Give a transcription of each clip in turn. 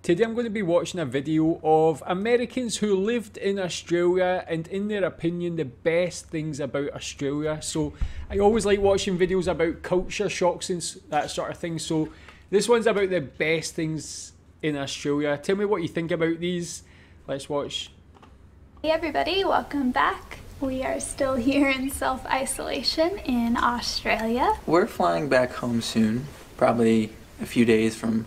Today I'm going to be watching a video of Americans who lived in Australia and in their opinion the best things about Australia. So I always like watching videos about culture shocks and that sort of thing. So this one's about the best things in Australia. Tell me what you think about these. Let's watch. Hey everybody, welcome back. We are still here in self-isolation in Australia. We're flying back home soon, probably a few days from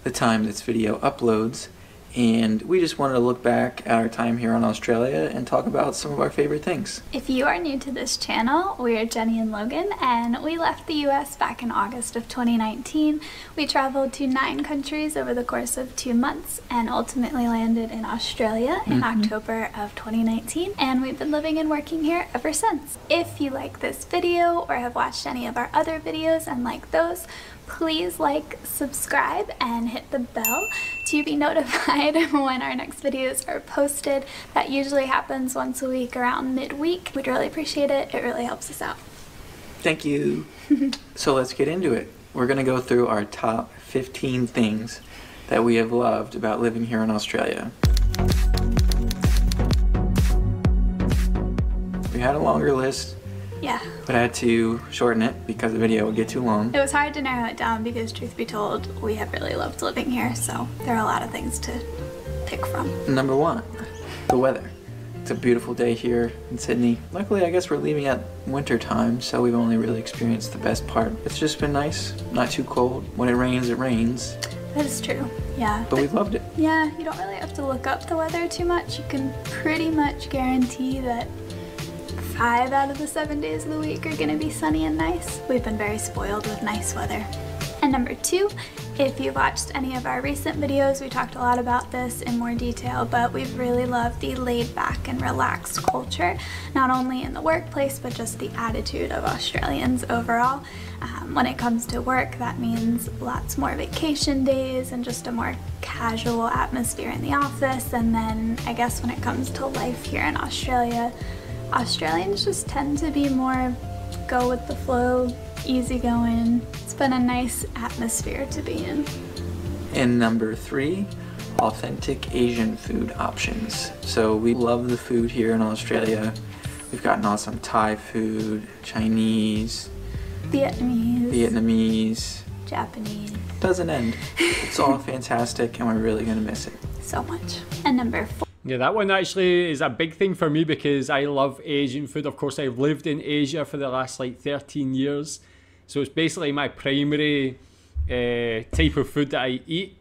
the time this video uploads, and we just wanted to look back at our time here in Australia and talk about some of our favorite things. If you are new to this channel, we are Jenny and Logan, and we left the US back in August of 2019. We traveled to 9 countries over the course of 2 months and ultimately landed in Australia in October of 2019, and we've been living and working here ever since. If you like this video or have watched any of our other videos and like those, please like, subscribe, and hit the bell to be notified when our next videos are posted. That usually happens once a week around midweek. We'd really appreciate it. It really helps us out. Thank you. So let's get into it. We're going to go through our top 15 things that we have loved about living here in Australia. We had a longer list. Yeah. But I had to shorten it because the video would get too long. It was hard to narrow it down because, truth be told, we have really loved living here, so there are a lot of things to pick from. Number 1, the weather. It's a beautiful day here in Sydney. Luckily, I guess we're leaving at winter time, so we've only really experienced the best part. It's just been nice, not too cold. When it rains, it rains. That is true, yeah. But we've loved it. Yeah, you don't really have to look up the weather too much. You can pretty much guarantee that 5 out of the 7 days of the week are gonna be sunny and nice. We've been very spoiled with nice weather. And number 2, if you've watched any of our recent videos, we talked a lot about this in more detail, but we've really loved the laid back and relaxed culture, not only in the workplace, but just the attitude of Australians overall. When it comes to work, that means lots more vacation days and just a more casual atmosphere in the office. And then I guess when it comes to life here in Australia, Australians just tend to be more go with the flow, easygoing. It's been a nice atmosphere to be in. And number 3, authentic Asian food options. So we love the food here in Australia. We've gotten awesome Thai food, Chinese, Vietnamese, Japanese. Doesn't end. It's all fantastic and we're really gonna miss it. So much. And number 4. Yeah, that one actually is a big thing for me because I love Asian food. Of course, I've lived in Asia for the last like 13 years. So it's basically my primary type of food that I eat.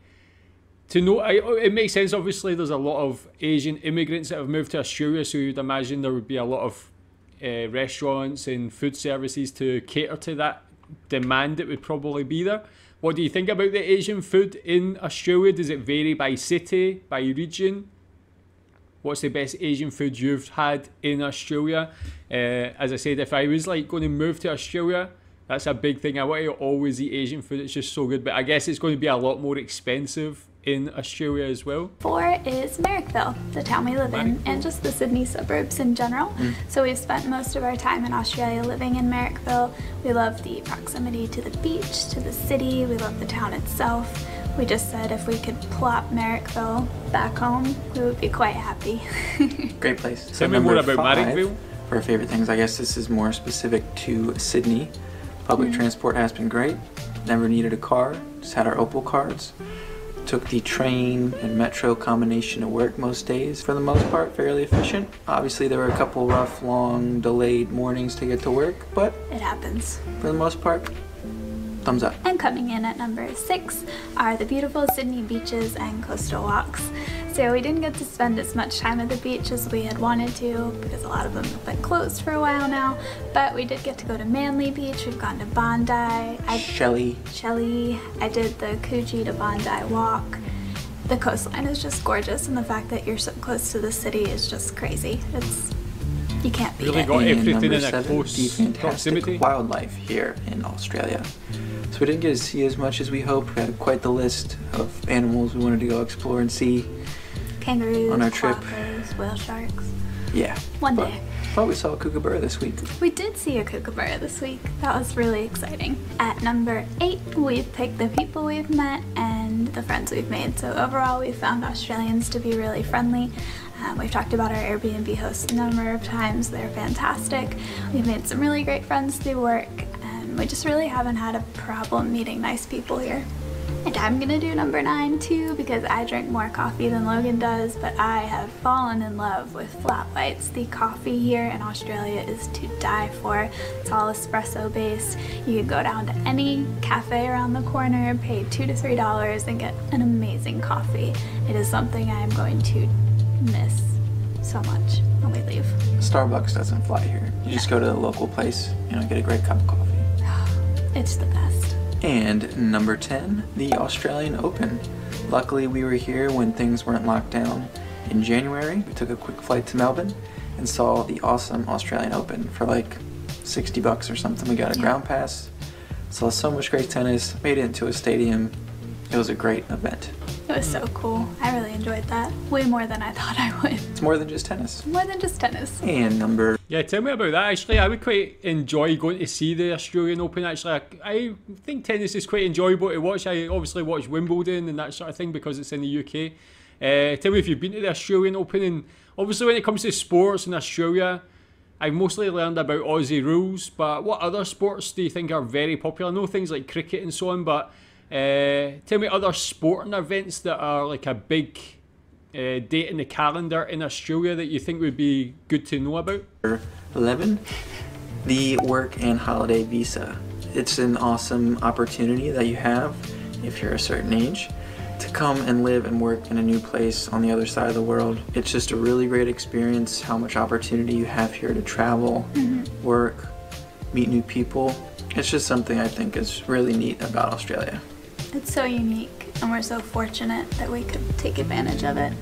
To know, it makes sense, obviously, there's a lot of Asian immigrants that have moved to Australia, so you'd imagine there would be a lot of restaurants and food services to cater to that demand that would probably be there. What do you think about the Asian food in Australia? Does it vary by city, by region? What's the best Asian food you've had in Australia? As I said, if I was like going to move to Australia, that's a big thing. I want to always eat Asian food. It's just so good. But I guess it's going to be a lot more expensive in Australia as well. 4 is Marrickville, the town we live in, and just the Sydney suburbs in general. So we've spent most of our time in Australia living in Marrickville. We love the proximity to the beach, to the city. We love the town itself. We just said if we could plop Marrickville back home, we would be quite happy. Great place. Tell me more about 5, Marrickville. for our favorite things, I guess this is more specific to Sydney. Public transport has been great. Never needed a car, just had our Opal cards. Took the train and metro combination to work most days. For the most part, fairly efficient. Obviously, there were a couple rough, long, delayed mornings to get to work, but It happens. for the most part, thumbs up. And coming in at number 6 are the beautiful Sydney beaches and coastal walks. So we didn't get to spend as much time at the beach as we had wanted to because a lot of them have been closed for a while now, but we did get to go to Manly Beach. We've gone to Bondi. Shelley. I did the Coogee to Bondi walk. The coastline is just gorgeous, and the fact that you're so close to the city is just crazy. You can't beat Really it. got And everything number in a 7, close the fantastic proximity. wildlife here in Australia. So we didn't get to see as much as we hoped. We had quite the list of animals we wanted to go explore and see. Kangaroos, on our trip. quokkas, whale sharks. Yeah. One day. But we saw a kookaburra this week. We did see a kookaburra this week. That was really exciting. At number 8, we've picked the people we've met and the friends we've made. So overall, we've found Australians to be really friendly. We've talked about our Airbnb hosts a number of times. They're fantastic. We've made some really great friends through work, and we just really haven't had a problem meeting nice people here. And I'm gonna do number 9 too, because I drink more coffee than Logan does, but I have fallen in love with flat whites. The coffee here in Australia is to die for. It's all espresso based. You can go down to any cafe around the corner, pay $2 to $3 and get an amazing coffee. It is something I am going to miss so much when we leave. Starbucks doesn't fly here. You just go to the local place, get a great cup of coffee. It's the best. And number 10, the Australian Open. Luckily, we were here when things weren't locked down. In January, we took a quick flight to Melbourne and saw the awesome Australian Open for like $60 or something. We got a ground pass, saw so much great tennis, made it into a stadium. It was a great event. It was so cool. I really enjoyed that. Way more than I thought I would. It's more than just tennis. More than just tennis. And number... Yeah, tell me about that. Actually, I would quite enjoy going to see the Australian Open. Actually, I think tennis is quite enjoyable to watch. I obviously watch Wimbledon and that sort of thing because it's in the UK. Tell me if you've been to the Australian Open. And obviously when it comes to sports in Australia, I've mostly learned about Aussie rules, but what other sports do you think are very popular? I know things like cricket and so on, but tell me other sporting events that are like a big date in the calendar in Australia that you think would be good to know about. 11, the work and holiday visa. It's an awesome opportunity that you have if you're a certain age to come and live and work in a new place on the other side of the world. It's just a really great experience, how much opportunity you have here to travel, work, meet new people. It's just something I think is really neat about Australia. It's so unique, and we're so fortunate that we could take advantage of it.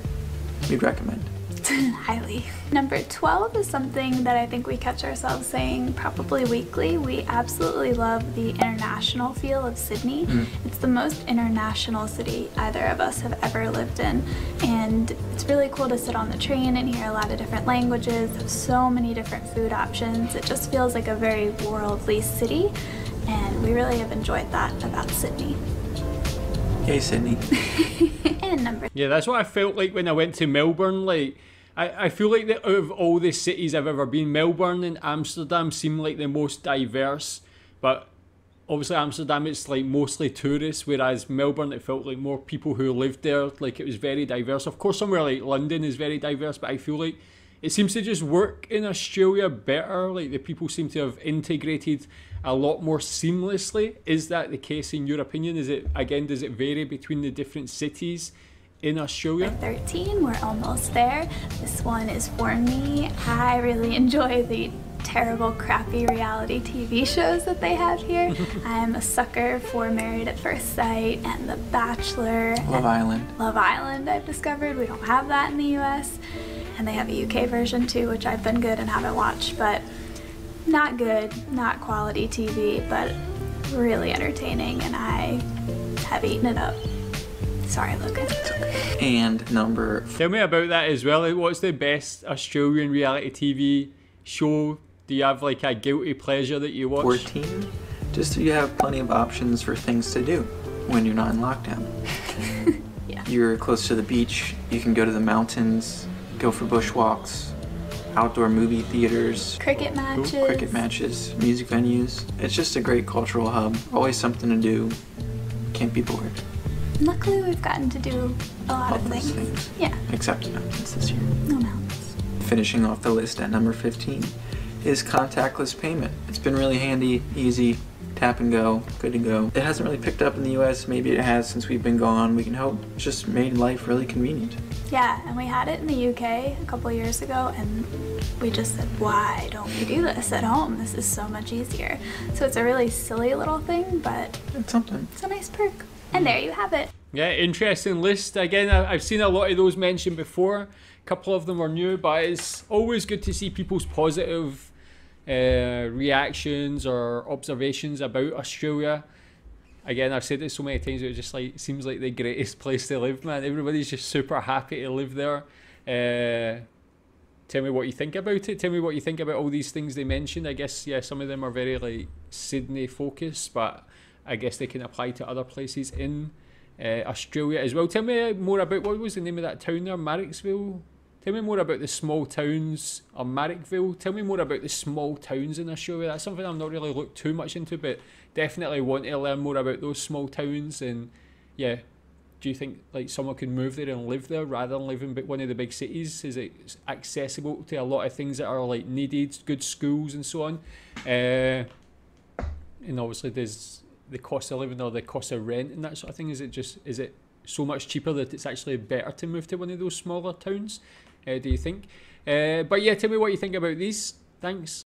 We'd recommend. Highly. Number 12 is something that I think we catch ourselves saying probably weekly. We absolutely love the international feel of Sydney. It's the most international city either of us have ever lived in, and it's really cool to sit on the train and hear a lot of different languages, have so many different food options. It just feels like a very worldly city, and we really have enjoyed that about Sydney. Yay, Sydney. And number... Yeah, that's what I felt like when I went to Melbourne. Like, I feel like that out of all the cities I've ever been, Melbourne and Amsterdam seem like the most diverse. But obviously Amsterdam, it's like mostly tourists, whereas Melbourne, it felt like more people who lived there. Like, it was very diverse. Of course, somewhere like London is very diverse, but I feel like it seems to just work in Australia better. Like, the people seem to have integrated a lot more seamlessly. Is that the case in your opinion? Is it, again, does it vary between the different cities in Australia? 13, we're almost there. This one is for me. I really enjoy the terrible, crappy reality TV shows that they have here. I'm a sucker for Married at First Sight and The Bachelor. Love Island. Love Island, I've discovered. We don't have that in the US. And they have a UK version too, which I've been good and haven't watched, but not good, not quality TV, but really entertaining, and I have eaten it up. Sorry, Logan. And number... Tell me about that as well. Like, what's the best Australian reality TV show? Do you have like a guilty pleasure that you watch? 14, just so you have plenty of options for things to do when you're not in lockdown. Yeah. You're close to the beach, you can go to the mountains, go for bushwalks, outdoor movie theaters, Cricket matches. Music venues. It's just a great cultural hub. Always something to do. Can't be bored. Luckily, we've gotten to do a lot of Those things. Yeah, Except mountains this year. no mountains. Finishing off the list at number 15 is contactless payment. It's been really handy, easy, tap and go, good to go. It hasn't really picked up in the US. Maybe it has since we've been gone. We can hope. It's just made life really convenient. Yeah, and we had it in the UK a couple years ago, and we just said, why don't we do this at home? This is so much easier. So it's a really silly little thing, but It's something. it's a nice perk. And there you have it. Yeah, interesting list. Again, I've seen a lot of those mentioned before. A couple of them are new, but it's always good to see people's positive reactions or observations about Australia. Again, I've said it so many times, it just like seems like the greatest place to live, man. Everybody's just super happy to live there. Tell me what you think about it. Tell me what you think about all these things they mentioned. I guess, yeah, some of them are very like Sydney focused, but I guess they can apply to other places in Australia as well. Tell me more about, what was the name of that town there, Marricksville? Tell me more about the small towns, or Marrickville. Tell me more about the small towns in Australia. That's something I've not really looked too much into, but definitely want to learn more about those small towns. And yeah, do you think like someone could move there and live there rather than living in one of the big cities? Is it accessible to a lot of things that are like needed, good schools and so on? And obviously there's the cost of living or the cost of rent and that sort of thing. Is it so much cheaper that it's actually better to move to one of those smaller towns? Do you think? But yeah, tell me what you think about these. Thanks.